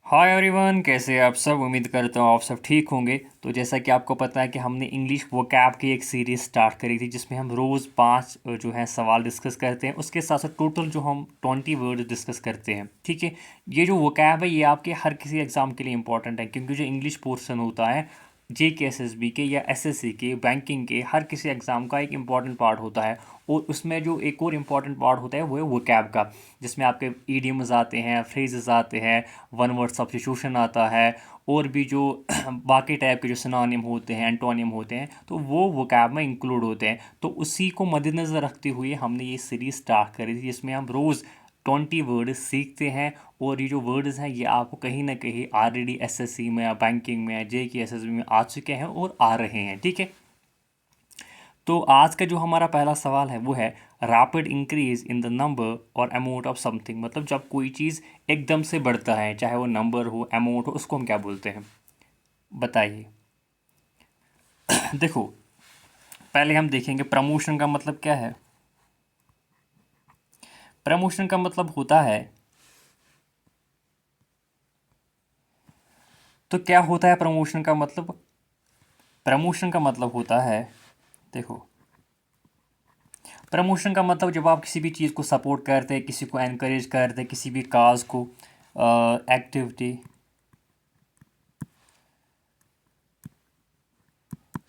Hi everyone, कैसे हैं आप सब। उम्मीद करता हूँ आप सब ठीक होंगे। तो जैसा कि आपको पता है कि हमने इंग्लिश वोकैब की एक सीरीज़ स्टार्ट करी थी जिसमें हम रोज़ 5 जो है सवाल डिस्कस करते हैं। उसके साथ साथ टोटल जो हम 20 वर्ड डिस्कस करते हैं। ठीक है। ये जो वोकैब है ये आपके हर किसी एग्ज़ाम के लिए इंपॉर्टेंट है, क्योंकि जो इंग्लिश पोर्शन होता है JK SSB के या SSC के, बैंकिंग के, हर किसी एग्ज़ाम का एक इम्पॉर्टेंट पार्ट होता है। और उसमें जो एक और इम्पॉर्टेंट पार्ट होता है वो है वोकैब का, जिसमें आपके ईडियम्स आते हैं, फ्रेजेस आते हैं, वन वर्ड सब्स्टिट्यूशन आता है, और भी जो बाकी टाइप के जो सिनोनिम होते हैं, एंटोनिम होते हैं, तो वो वोकैब में इंक्लूड होते हैं। तो उसी को मद्देनज़र रखते हुए हमने ये सीरीज़ स्टार्ट करी थी, जिसमें हम रोज़ 20 वर्ड सीखते हैं। और ये जो वर्ड्स हैं ये आपको कहीं ना कहीं ऑलरेडी SSC में या बैंकिंग में या JK SSB में आ चुके हैं और आ रहे हैं। ठीक है। तो आज का जो हमारा पहला सवाल है वो है rapid increase in the number और अमाउंट ऑफ समथिंग। मतलब जब कोई चीज़ एकदम से बढ़ता है, चाहे वो नंबर हो, अमाउंट हो, उसको हम क्या बोलते हैं, बताइए। देखो, पहले हम देखेंगे प्रमोशन का मतलब क्या है। प्रमोशन का मतलब होता है, तो क्या होता है प्रमोशन का मतलब। प्रमोशन का मतलब होता है, देखो, प्रमोशन का मतलब जब आप किसी भी चीज़ को सपोर्ट करते हैं, किसी को एनकरेज करते हैं, किसी भी काज को, activity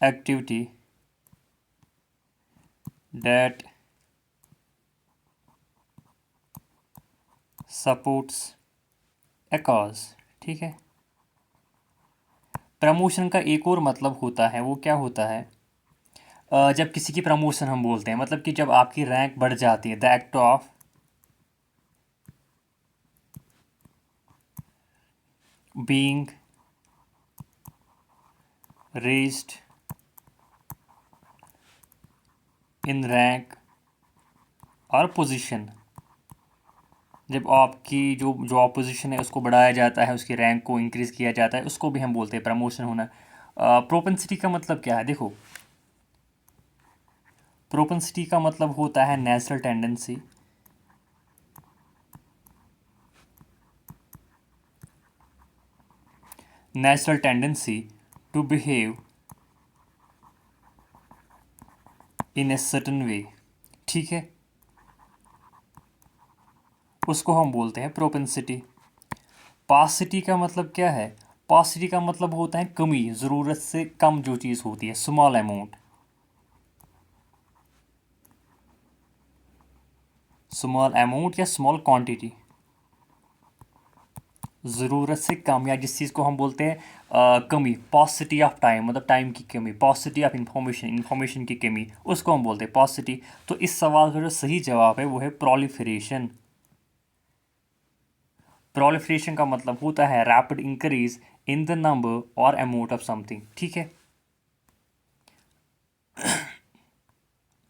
activity that supports a cause। ठीक है। प्रमोशन का एक और मतलब होता है, वो क्या होता है, जब किसी की प्रमोशन हम बोलते हैं, मतलब कि जब आपकी रैंक बढ़ जाती है, the act of being raised in rank और पोजीशन। जब आपकी जो जो पोजीशन है उसको बढ़ाया जाता है, उसकी रैंक को इंक्रीज़ किया जाता है, उसको भी हम बोलते हैं प्रमोशन होना। प्रोपेंसिटी का मतलब क्या है, देखो, प्रोपेंसिटी का मतलब होता है natural tendency, natural tendency to behave in a certain way. ठीक है। उसको हम बोलते हैं प्रोपेंसिटी। पासिटी का मतलब क्या है। पासिटी का मतलब होता है कमी, ज़रूरत से कम जो चीज़ होती है, स्मॉल अमाउंट। स्मॉल अमाउंट या स्मॉल क्वांटिटी, ज़रूरत से कम, या जिस चीज़ को हम बोलते हैं कमी। पॉसिटी ऑफ टाइम मतलब टाइम की कमी, पॉसिटी ऑफ इंफॉर्मेशन, इंफॉर्मेशन की कमी, उसको हम बोलते हैं पॉसिटी। तो इस सवाल का जो सही जवाब है वो है प्रोलिफरेशन। प्रोलिफरेशन का मतलब होता है rapid increase in the number और अमाउंट ऑफ समथिंग। ठीक है।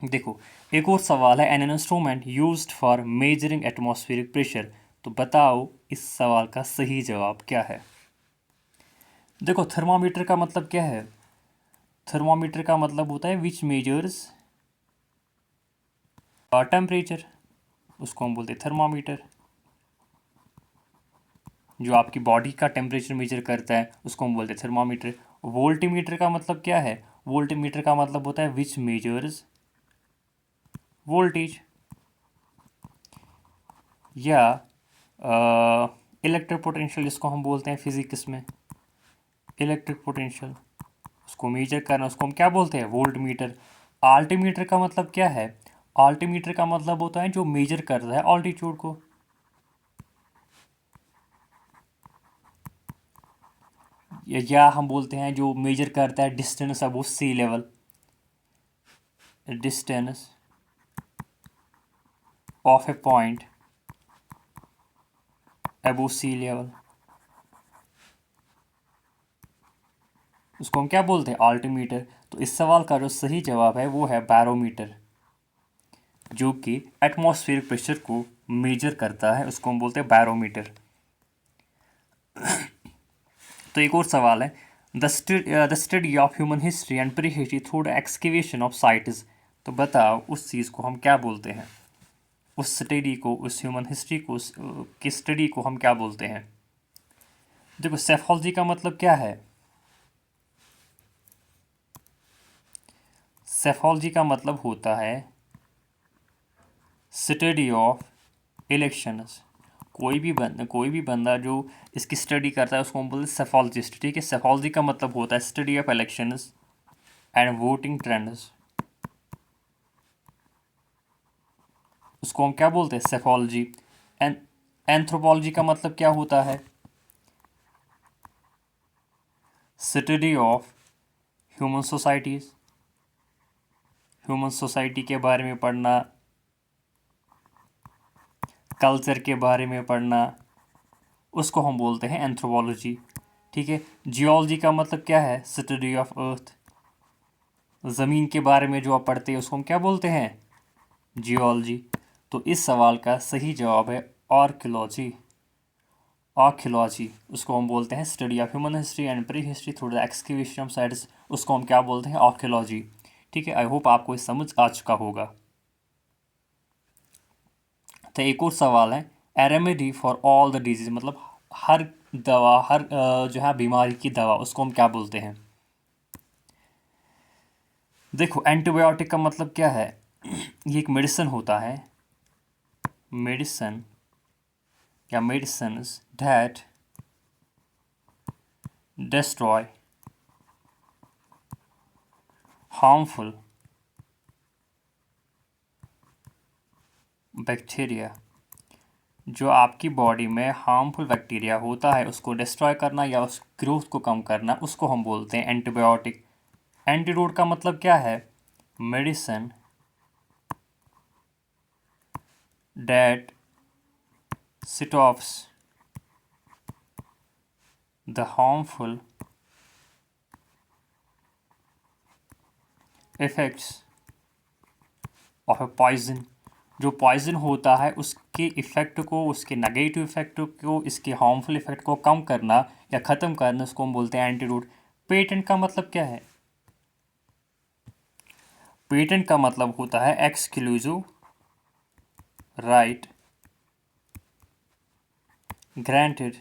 देखो, एक और सवाल है, an instrument used for measuring atmospheric pressure. तो बताओ इस सवाल का सही जवाब क्या है। देखो, थर्मामीटर का मतलब क्या है। थर्मामीटर का मतलब होता है विच मेजर्स टेम्परेचर, उसको हम बोलते हैं थर्मामीटर। जो आपकी बॉडी का टेम्परेचर मेजर करता है उसको हम बोलते हैं थर्मामीटर। वोल्टीमीटर का मतलब क्या है। वोल्टीमीटर का मतलब होता है विच मेजर्स वोल्टेज। या इलेक्ट्रिक पोटेंशियल, जिसको हम बोलते हैं फिजिक्स में इलेक्ट्रिक पोटेंशियल, उसको मेजर करना, उसको हम क्या बोलते हैं, वोल्ट मीटर। आल्टीमीटर का मतलब क्या है। आल्टीमीटर का मतलब होता है जो मेजर करता है ऑल्टीट्यूड को। या हम बोलते हैं जो मेजर करता है distance above sea level, distance of a point above sea level, उसको हम क्या बोलते हैं, आल्टीमीटर। तो इस सवाल का जो सही जवाब है वो है बैरोमीटर, जो कि एटमॉस्फेरिक प्रेशर को मेजर करता है, उसको हम बोलते हैं बैरोमीटर। तो एक और सवाल है, the study of human history and pre history through the excavation of sites. तो बताओ उस चीज़ को हम क्या बोलते हैं, उस स्टडी को, उस ह्यूमन हिस्ट्री को, की स्टडी को हम क्या बोलते हैं। देखो सेफोलॉजी का मतलब क्या है? सेफोलॉजी का मतलब होता है स्टडी ऑफ इलेक्शंस। कोई भी बंदा जो इसकी स्टडी करता है उसको हम बोलते हैं सेफोलॉजिस्ट। ठीक है, सेफोलॉजी का मतलब होता है study of elections and voting trends. उसको हम क्या बोलते हैं? सेफोलॉजी। एंड एंथ्रोपोलॉजी का मतलब क्या होता है? Study of human societies. Human society के बारे में पढ़ना, कल्चर के बारे में पढ़ना, उसको हम बोलते हैं एंथ्रोपोलॉजी। ठीक है, जियोलॉजी का मतलब क्या है? Study of earth. ज़मीन के बारे में जो आप पढ़ते हैं उसको हम क्या बोलते हैं? जियोलॉजी। तो इस सवाल का सही जवाब है आर्कियोलॉजी। आर्कियोलॉजी उसको हम बोलते हैं study of human history and pre history through the excavation of sites. उसको हम क्या बोलते हैं? आर्कियोलॉजी। ठीक है, आई होप आपको ये समझ आ चुका होगा। तो एक और सवाल है, ए remedy for all the disease, मतलब हर दवा, हर जो है बीमारी की दवा, उसको हम क्या बोलते हैं? देखो एंटीबायोटिक का मतलब क्या है? ये एक मेडिसिन होता है, मेडिसिन या medicines that destroy harmful bacteria. जो आपकी बॉडी में हार्मफुल बैक्टीरिया होता है उसको डिस्ट्रॉय करना या उस ग्रोथ को कम करना, उसको हम बोलते हैं एंटीबायोटिक। एंटीडोट का मतलब क्या है? Medicine that stops the harmful effects of a poison. जो पॉइजन होता है उसके इफ़ेक्ट को, उसके नेगेटिव इफ़ेक्ट को, इसके हार्मफुल इफ़ेक्ट को कम करना या ख़त्म करना, उसको हम बोलते हैं एंटीडोट। पेटेंट का मतलब क्या है? पेटेंट का मतलब होता है exclusive right granted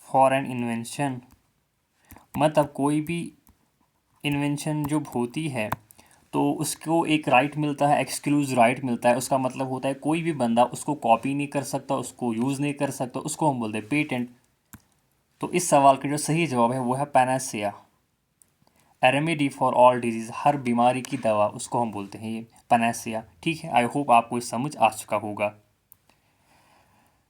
for an invention. मतलब कोई भी इन्वेंशन जो होती है तो उसको एक राइट मिलता है, एक्सक्लूसिव राइट मिलता है। उसका मतलब होता है कोई भी बंदा उसको कॉपी नहीं कर सकता, उसको यूज़ नहीं कर सकता, उसको हम बोलते हैं पेटेंट। तो इस सवाल का जो सही जवाब है वो है panacea, a remedy for all disease, हर बीमारी की दवा, उसको हम बोलते हैं ये पैनासिया। ठीक है, आई होप आपको ये समझ आ चुका होगा।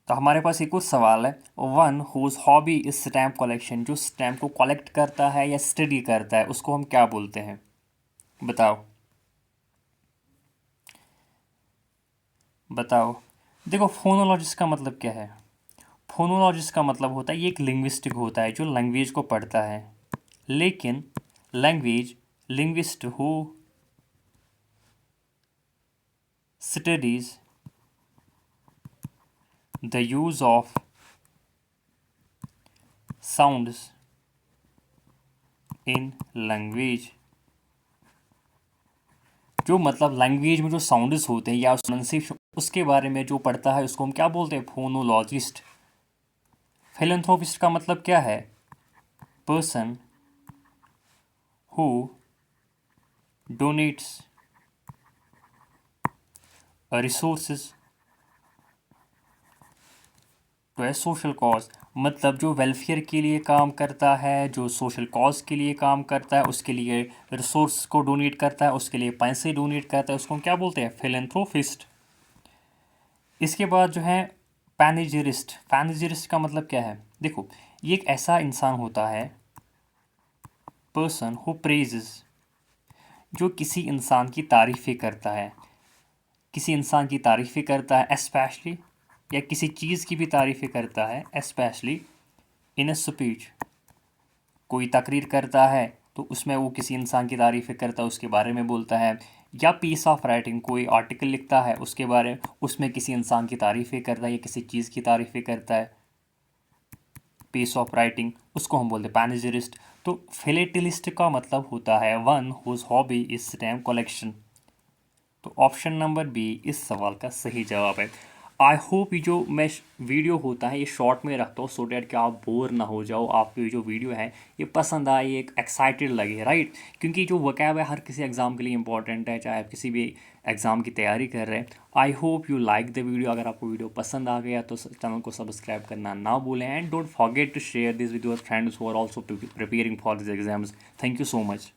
तो हमारे पास एक और सवाल है, one whose hobby is stamp collection. जो स्टैम्प को कलेक्ट करता है या स्टडी करता है उसको हम क्या बोलते हैं? बताओ बताओ। देखो फोनोलॉजिस्ट का मतलब क्या है? फोनोलॉजिस्ट का मतलब होता है, ये एक लिंग्विस्टिक होता है जो लैंग्वेज को पढ़ता है। लेकिन language linguist who studies the use of sounds in language. जो मतलब लैंग्वेज में जो साउंड्स होते हैं या प्रोनाउंसिएशन, उसके बारे में जो पढ़ता है उसको हम क्या बोलते हैं? फोनोलॉजिस्ट। फिलैंथ्रोपिस्ट का मतलब क्या है? Person who donates resources to a social cause. मतलब जो वेलफेयर के लिए काम करता है, जो सोशल कॉज के लिए काम करता है, उसके लिए रिसोर्स को डोनेट करता है, उसके लिए पैसे डोनेट करता है, उसको हम क्या बोलते हैं? फिलैंथ्रोपिस्ट। इसके बाद जो है पैनेजिरिस्ट। पैनेजिरिस्ट का मतलब क्या है? देखो ये एक ऐसा इंसान होता है, पर्सन हु प्रेजेस, जो किसी इंसान की तारीफ़ें करता है, किसी इंसान की तारीफ़ें करता है स्पेशली, या किसी चीज़ की भी तारीफ़ें करता है स्पेशली इन ए स्पीच। कोई तकरीर करता है तो उसमें वो किसी इंसान की तारीफ़ें करता है, उसके बारे में बोलता है। या पीस ऑफ राइटिंग, कोई आर्टिकल लिखता है उसके बारे, उसमें किसी इंसान की तारीफ़ें करता है या किसी चीज़ की तारीफ़ें करता है, पीस ऑफ राइटिंग, उसको हम बोलते हैं पैनेजिरिस्ट। तो फिलेटेलिस्ट का मतलब होता है one whose hobby is stamp collection. तो ऑप्शन नंबर बी इस सवाल का सही जवाब है। आई होप ये जो मैं वीडियो होता है ये शॉर्ट में रखता हूँ सो डैट कि आप बोर ना हो जाओ, आपको ये जो वीडियो है ये पसंद आए, एक एक्साइटेड लगे, राइट। क्योंकि जो वकैब है हर किसी एग्ज़ाम के लिए इंपॉर्टेंट है, चाहे आप किसी भी एग्ज़ाम की तैयारी कर रहे हैं। I hope you like the video. अगर आपको वीडियो पसंद आ गया तो चैनल को सब्सक्राइब करना ना भूलें, and don't forget to share this with your friends who are also preparing for this exams. Thank you so much.